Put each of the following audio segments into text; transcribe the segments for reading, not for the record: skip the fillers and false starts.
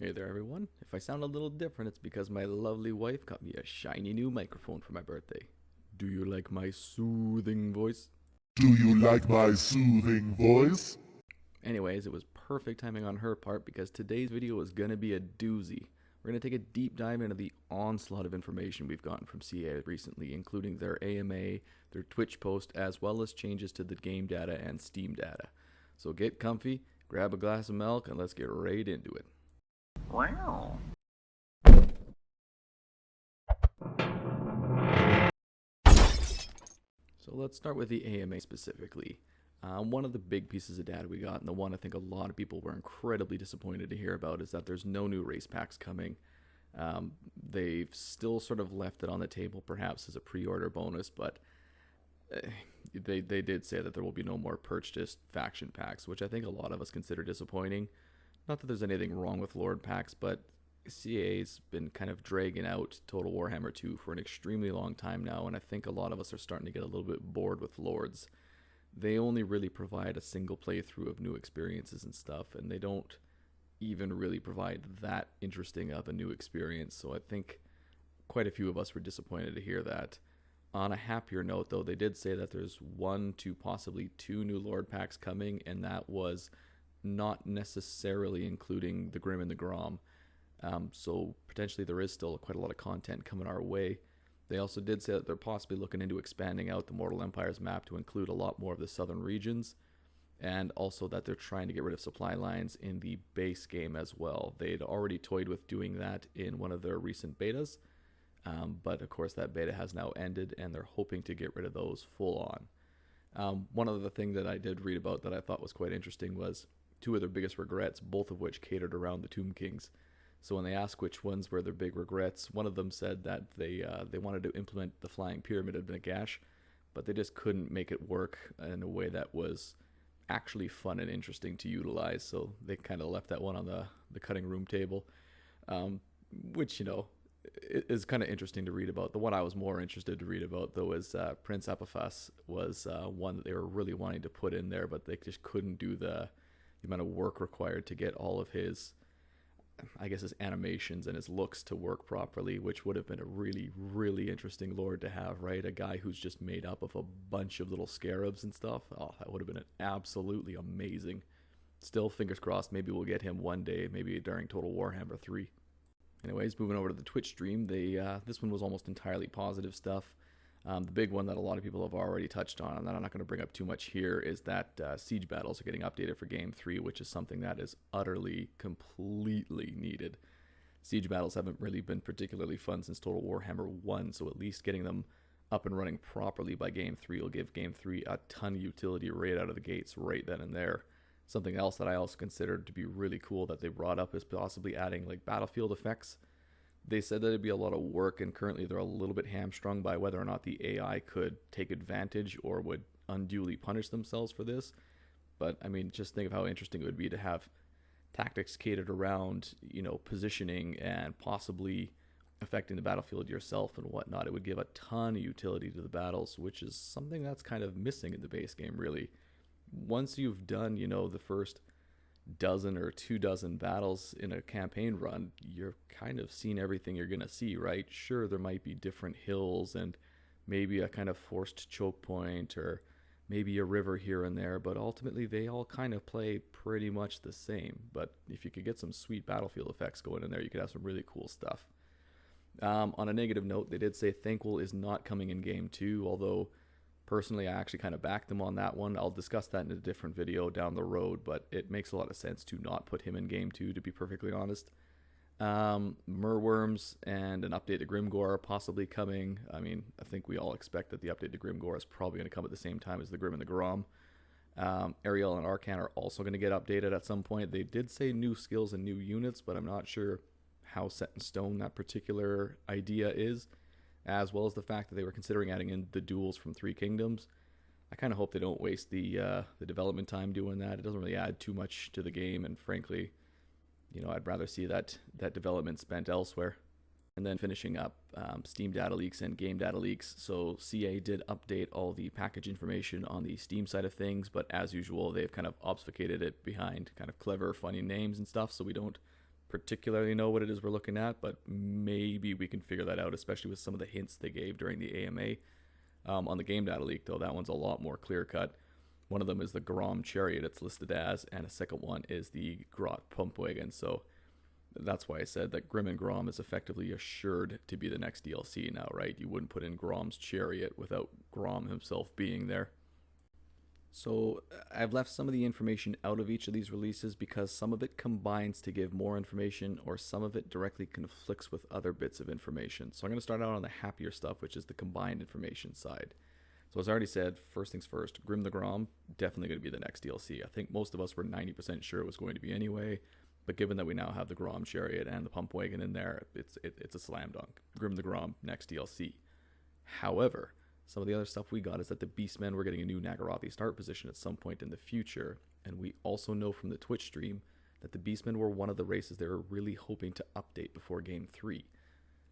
Hey there, everyone. If I sound a little different, it's because my lovely wife got me a shiny new microphone for my birthday. Do you like my soothing voice? Do you like my soothing voice? Anyways, it was perfect timing on her part because today's video is gonna be a doozy. We're gonna take a deep dive into the onslaught of information we've gotten from CA recently, including their AMA, their Twitch post, as well as changes to the game data and Steam data. So get comfy, grab a glass of milk, and let's get right into it. Wow. So let's start with the AMA specifically. One of the big pieces of data we got, and the one I think a lot of people were incredibly disappointed to hear about, is that there's no new race packs coming. They've still sort of left it on the table, perhaps as a pre-order bonus, but they did say that there will be no more purchased faction packs, which I think a lot of us consider disappointing. Not that there's anything wrong with Lord packs, but CA's been kind of dragging out Total Warhammer 2 for an extremely long time now, and I think a lot of us are starting to get a little bit bored with Lords. They only really provide a single playthrough of new experiences and stuff, and they don't even really provide that interesting of a new experience, so I think quite a few of us were disappointed to hear that. On a happier note, though, they did say that there's one to possibly two new Lord packs coming, and that was not necessarily including the Grim and the Grom. So potentially there is still quite a lot of content coming our way. They also did say that they're possibly looking into expanding out the Mortal Empires map to include a lot more of the southern regions, and also that they're trying to get rid of supply lines in the base game as well. They'd already toyed with doing that in one of their recent betas, but of course that beta has now ended, and they're hoping to get rid of those full on. One other thing that I did read about that I thought was quite interesting was two of their biggest regrets, both of which catered around the Tomb Kings. So when they asked which ones were their big regrets, one of them said that they wanted to implement the Flying Pyramid of Nagash, but they just couldn't make it work in a way that was actually fun and interesting to utilize. So they kind of left that one on the cutting room table, which, you know, is kind of interesting to read about. The one I was more interested to read about, though, is Prince Epiphas was one that they were really wanting to put in there, but they just couldn't do the amount of work required to get all of his, I guess, his animations and his looks to work properly, which would have been a really, really interesting lord to have, right? A guy who's just made up of a bunch of little scarabs and stuff. Oh, that would have been absolutely amazing. Still, fingers crossed, maybe we'll get him one day, maybe during Total Warhammer 3. Anyways, moving over to the Twitch stream, this one was almost entirely positive stuff. The big one that a lot of people have already touched on, and that I'm not going to bring up too much here, is that siege battles are getting updated for Game 3, which is something that is utterly, completely needed. Siege battles haven't really been particularly fun since Total Warhammer 1, so at least getting them up and running properly by Game 3 will give Game 3 a ton of utility right out of the gates, right then and there. Something else that I also considered to be really cool that they brought up is possibly adding like battlefield effects. They said that it'd be a lot of work, and currently they're a little bit hamstrung by whether or not the AI could take advantage or would unduly punish themselves for this. But I mean, just think of how interesting it would be to have tactics catered around, you know, positioning and possibly affecting the battlefield yourself and whatnot. It would give a ton of utility to the battles, which is something that's kind of missing in the base game, really. Once you've done, you know, the first dozen or 24 battles in a campaign run, you're kind of seen everything you're gonna see, right? Sure, there might be different hills and maybe a kind of forced choke point or maybe a river here and there, but ultimately they all kind of play pretty much the same. But if you could get some sweet battlefield effects going in there, you could have some really cool stuff. On a negative note, they did say Thanquol is not coming in Game 2, although personally, I actually kind of backed them on that one. I'll discuss that in a different video down the road, but it makes a lot of sense to not put him in Game 2, to be perfectly honest. Merworms and an update to Grimgor are possibly coming. I mean, I think we all expect that the update to Grimgor is probably going to come at the same time as the Grim and the Grom. Ariel and Arcan are also going to get updated at some point. They did say new skills and new units, but I'm not sure how set in stone that particular idea is, as well as the fact that they were considering adding in the duels from Three Kingdoms. I kind of hope they don't waste the development time doing that. It doesn't really add too much to the game, and frankly, you know, I'd rather see that development spent elsewhere. And then finishing up, Steam data leaks and game data leaks. So CA did update all the package information on the Steam side of things, but as usual, they've kind of obfuscated it behind kind of clever, funny names and stuff, so we don't particularly know what it is we're looking at, but maybe we can figure that out, especially with some of the hints they gave during the AMA. On the game data leak, though, that one's a lot more clear cut. One of them is the Grom Chariot it's listed as, and a second one is the Grot Pumpwagon. So that's why I said that Grim and Grom is effectively assured to be the next DLC now, right? You wouldn't put in Grom's Chariot without Grom himself being there. So I've left some of the information out of each of these releases because some of it combines to give more information, or some of it directly conflicts with other bits of information. So I'm going to start out on the happier stuff, which is the combined information side. So as I already said, first things first, Grim the Grom, definitely going to be the next DLC. I think most of us were 90% sure it was going to be anyway, but given that we now have the Grom Chariot and the Pump Wagon in there, it's a slam dunk. Grim the Grom, next DLC. However, some of the other stuff we got is that the Beastmen were getting a new Nagarothi start position at some point in the future, and we also know from the Twitch stream that the Beastmen were one of the races they were really hoping to update before Game 3.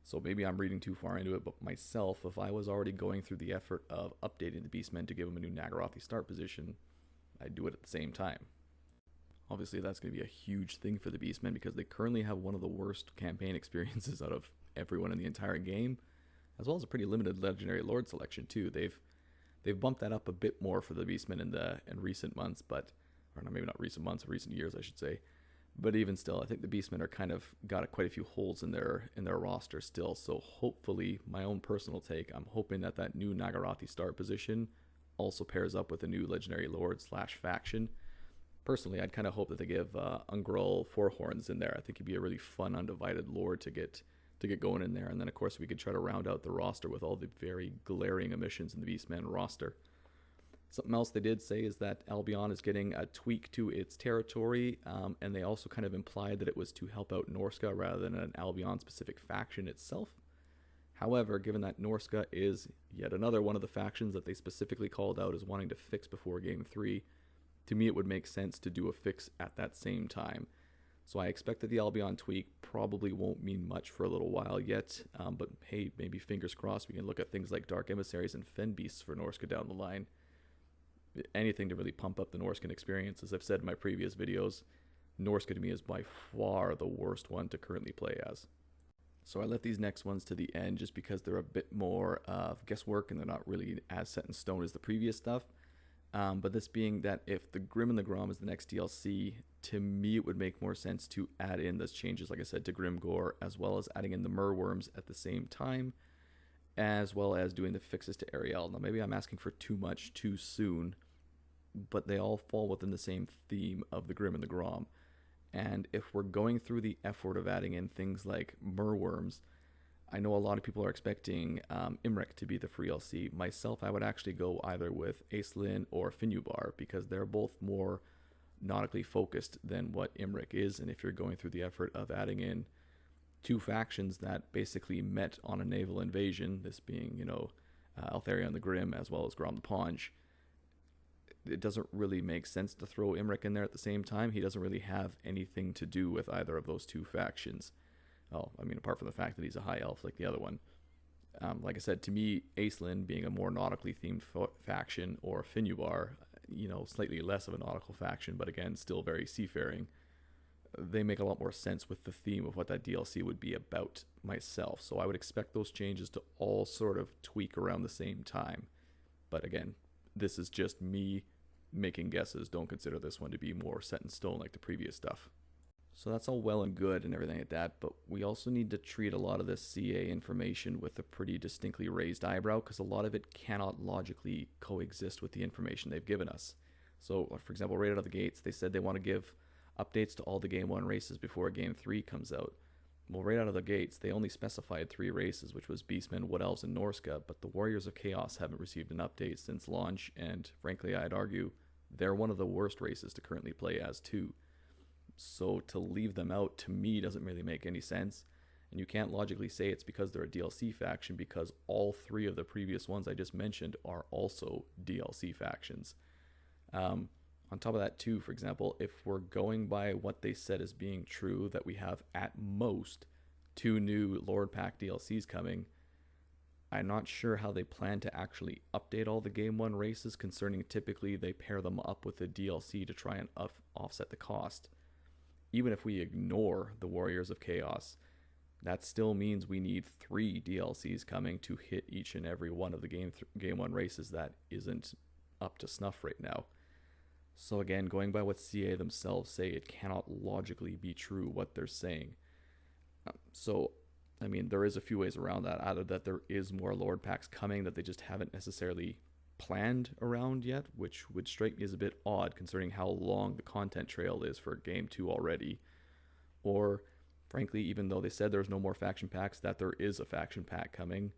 So maybe I'm reading too far into it, but myself, if I was already going through the effort of updating the Beastmen to give them a new Nagarothi start position, I'd do it at the same time. Obviously, that's going to be a huge thing for the Beastmen because they currently have one of the worst campaign experiences out of everyone in the entire game, as well as a pretty limited Legendary Lord selection too. They've bumped that up a bit more for the Beastmen in recent months, but or maybe not recent months, recent years, I should say. But even still, I think the Beastmen are kind of got quite a few holes in their roster still. So hopefully, my own personal take, I'm hoping that new Nagarothi start position also pairs up with a new Legendary Lord / faction. Personally, I'd kind of hope that they give Ungrul Four Horns in there. I think he'd be a really fun, undivided Lord to get going in there. And then, of course, we could try to round out the roster with all the very glaring omissions in the Beastmen roster. Something else they did say is that Albion is getting a tweak to its territory, and they also kind of implied that it was to help out Norsca rather than an Albion-specific faction itself. However, given that Norsca is yet another one of the factions that they specifically called out as wanting to fix before Game 3, to me it would make sense to do a fix at that same time. So I expect that the Albion tweak probably won't mean much for a little while yet, but hey, maybe fingers crossed we can look at things like Dark Emissaries and Fen Beasts for Norsca down the line. Anything to really pump up the Norscan experience. As I've said in my previous videos, Norsca to me is by far the worst one to currently play as. So I left these next ones to the end just because they're a bit more of guesswork and they're not really as set in stone as the previous stuff. But this being that if the Grim and the Grom is the next DLC, to me it would make more sense to add in those changes, like I said, to Grimgore, as well as adding in the Merworms at the same time, as well as doing the fixes to Ariel. Now maybe I'm asking for too much too soon, but they all fall within the same theme of the Grim and the Grom. And if we're going through the effort of adding in things like Merworms, I know a lot of people are expecting Imric to be the free LC. Myself, I would actually go either with Aislinn or Finubar because they're both more nautically focused than what Imric is. And if you're going through the effort of adding in two factions that basically met on a naval invasion, this being, Altharion the Grim as well as Grom the Paunch, it doesn't really make sense to throw Imric in there at the same time. He doesn't really have anything to do with either of those two factions. Well, I mean, apart from the fact that he's a high elf like the other one. Like I said, to me, Aislinn being a more nautically themed faction, or Finubar, slightly less of a nautical faction, but again, still very seafaring, they make a lot more sense with the theme of what that DLC would be about myself. So I would expect those changes to all sort of tweak around the same time. But again, this is just me making guesses. Don't consider this one to be more set in stone like the previous stuff. So that's all well and good and everything like that, but we also need to treat a lot of this CA information with a pretty distinctly raised eyebrow because a lot of it cannot logically coexist with the information they've given us. So, for example, right out of the gates, they said they want to give updates to all the Game 1 races before Game 3 comes out. Well, right out of the gates, they only specified 3 races, which was Beastmen, Wood Elves, and Norsca, but the Warriors of Chaos haven't received an update since launch, and frankly, I'd argue they're one of the worst races to currently play as too. So to leave them out, to me, doesn't really make any sense. And you can't logically say it's because they're a DLC faction because all 3 of the previous ones I just mentioned are also DLC factions. On top of that too, for example, if we're going by what they said as being true, that we have at most 2 new Lord Pack DLCs coming, I'm not sure how they plan to actually update all the Game 1 races, concerning typically they pair them up with a DLC to try and offset the cost. even if we ignore the Warriors of Chaos, that still means we need 3 DLCs coming to hit each and every one of the game 1 races that isn't up to snuff right now. So again, going by what CA themselves say, it cannot logically be true what they're saying. So, I mean, there is a few ways around that. Either that there is more Lord packs coming that they just haven't necessarily planned around yet, which would strike me as a bit odd considering how long the content trail is for Game 2 already. Or, frankly, even though they said there's no more faction packs, that there is a faction pack coming.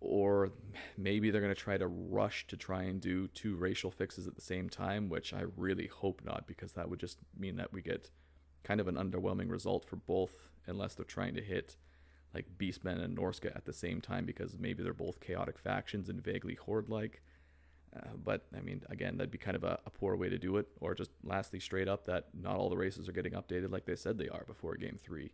Or maybe they're going to try to rush to try and do 2 racial fixes at the same time, which I really hope not, because that would just mean that we get kind of an underwhelming result for both, unless they're trying to hit like Beastmen and Norska at the same time, because maybe they're both chaotic factions and vaguely horde-like. But, I mean, again, that'd be kind of a poor way to do it. Or just lastly, straight up, that not all the races are getting updated like they said they are before Game 3.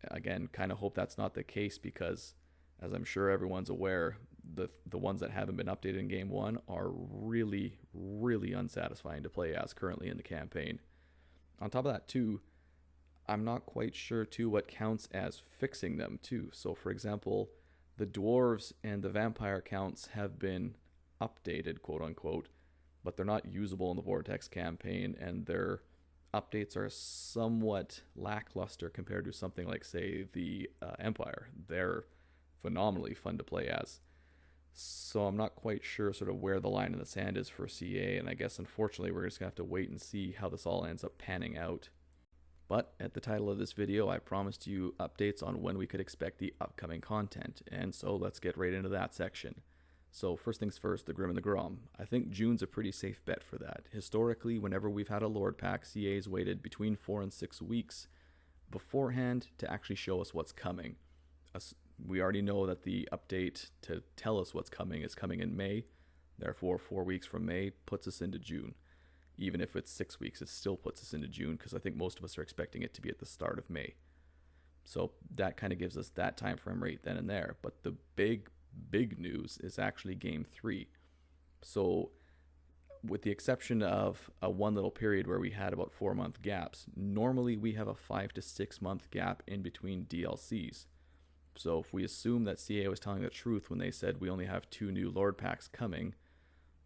Again, kind of hope that's not the case, because as I'm sure everyone's aware, the ones that haven't been updated in Game 1 are really, really unsatisfying to play as currently in the campaign. On top of that, too, I'm not quite sure, too, what counts as fixing them, too. So, for example, the Dwarves and the Vampire counts have been updated, quote-unquote, but they're not usable in the Vortex campaign, and their updates are somewhat lackluster compared to something like, say, the Empire. They're phenomenally fun to play as. So I'm not quite sure sort of where the line in the sand is for CA, and I guess unfortunately we're just going to have to wait and see how this all ends up panning out. But at the title of this video, I promised you updates on when we could expect the upcoming content, and so let's get right into that section. So first things first, the Grim and the Grom. I think June's a pretty safe bet for that. Historically, whenever we've had a Lord Pack, CA's waited between 4 and 6 weeks beforehand to actually show us what's coming. We already know that the update to tell us what's coming is coming in May. Therefore, 4 weeks from May puts us into June. Even if it's 6 weeks, it still puts us into June, because I think most of us are expecting it to be at the start of May. So that kind of gives us that time frame right then and there. But the big news is actually Game 3. So with the exception of a one little period where we had about 4-month gaps, normally we have a 5 to 6 month gap in between DLCs. So if we assume that CA was telling the truth when they said we only have 2 new Lord packs coming,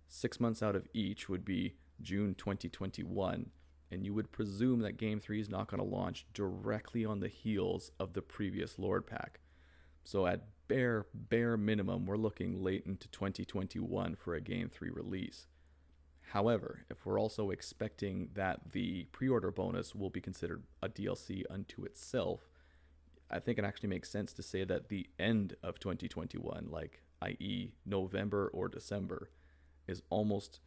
6 months out of each would be June 2021, and you would presume that Game 3 is not going to launch directly on the heels of the previous Lord pack. So at bare minimum, we're looking late into 2021 for a Game 3 release. However, if we're also expecting that the pre-order bonus will be considered a DLC unto itself, I think it actually makes sense to say that the end of 2021, like i.e. November or December, is almost,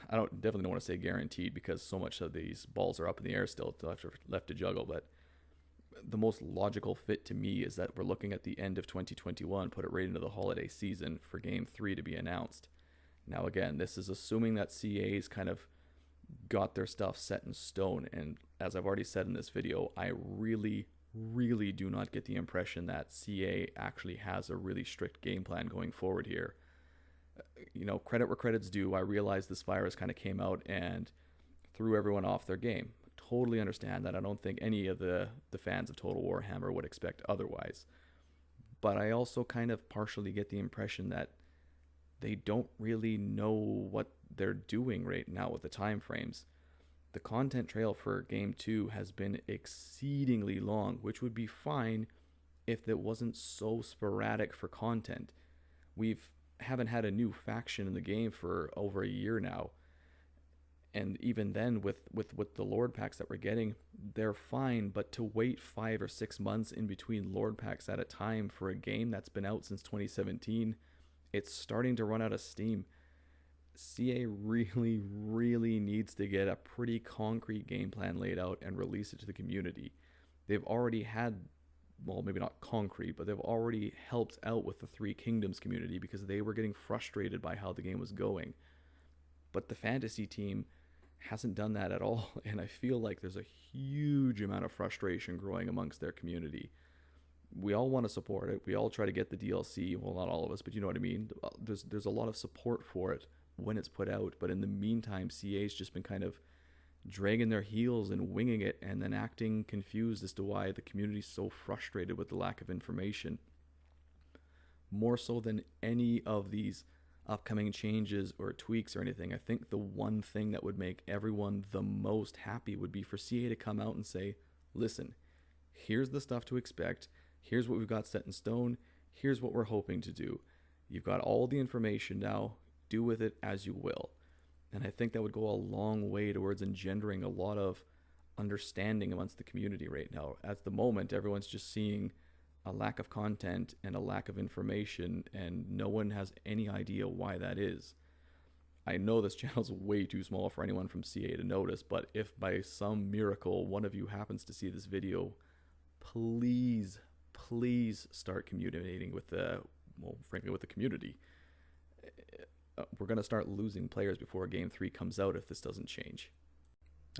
I definitely don't want to say guaranteed, because so much of these balls are up in the air still left to juggle, but the most logical fit to me is that we're looking at the end of 2021, put it right into the holiday season for Game 3 to be announced. Now again, this is assuming that CA's kind of got their stuff set in stone, and as I've already said in this video, I really do not get the impression that CA actually has a really strict game plan going forward here. You know, credit where credit's due. I realize this virus kind of came out and threw everyone off their game. Totally understand that. I don't think any of the fans of Total Warhammer would expect otherwise. But I also kind of partially get the impression that they don't really know what they're doing right now with the time frames. The content trail for Game 2 has been exceedingly long, which would be fine if it wasn't so sporadic for content. Haven't had a new faction in the game for over a year now. And even then, with the Lord packs that we're getting, they're fine, but to wait 5 or 6 months in between Lord packs at a time for a game that's been out since 2017, it's starting to run out of steam. CA really needs to get a pretty concrete game plan laid out and release it to the community. They've already had, well, maybe not concrete, but they've already helped out with the Three Kingdoms community because they were getting frustrated by how the game was going. But the fantasy team hasn't done that at all, and I feel like there's a huge amount of frustration growing amongst their community. We all want to support it. We all try to get the DLC. Well, not all of us, but you know what I mean. There's a lot of support for it when it's put out, but in the meantime, CA's just been kind of dragging their heels and winging it, and then acting confused as to why the community's so frustrated with the lack of information. More so than any of these upcoming changes or tweaks or anything, I think the one thing that would make everyone the most happy would be for CA to come out and say, listen, here's the stuff to expect, here's what we've got set in stone, here's what we're hoping to do. You've got all the information now, do with it as you will. And I think that would go a long way towards engendering a lot of understanding amongst the community right now. At the moment, everyone's just seeing a lack of content and a lack of information, and no one has any idea why that is. I know this channel's way too small for anyone from CA to notice, but if by some miracle one of you happens to see this video, please start communicating with the community. We're going to start losing players before Game 3 comes out if this doesn't change.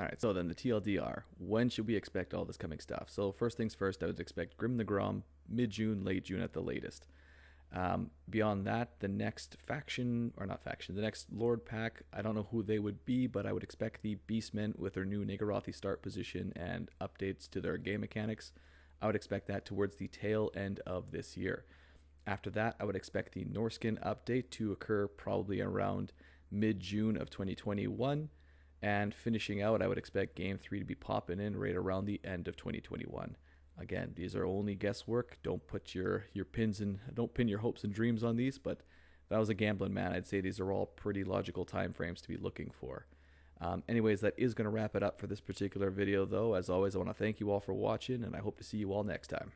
Alright, so then the TLDR. When should we expect all this coming stuff? So first things first, I would expect Grim the Grom mid-June, late June at the latest. Beyond that, the next the next Lord pack, I don't know who they would be, but I would expect the Beastmen with their new Nagarothi start position and updates to their game mechanics. I would expect that towards the tail end of this year. After that, I would expect the Norskin update to occur probably around mid-June of 2021. And finishing out, I would expect Game 3 to be popping in right around the end of 2021. Again, these are only guesswork. Don't put your pins in, don't pin your hopes and dreams on these, but if I was a gambling man, I'd say these are all pretty logical time frames to be looking for. Anyways, that is going to wrap it up for this particular video, though. As always, I want to thank you all for watching, and I hope to see you all next time.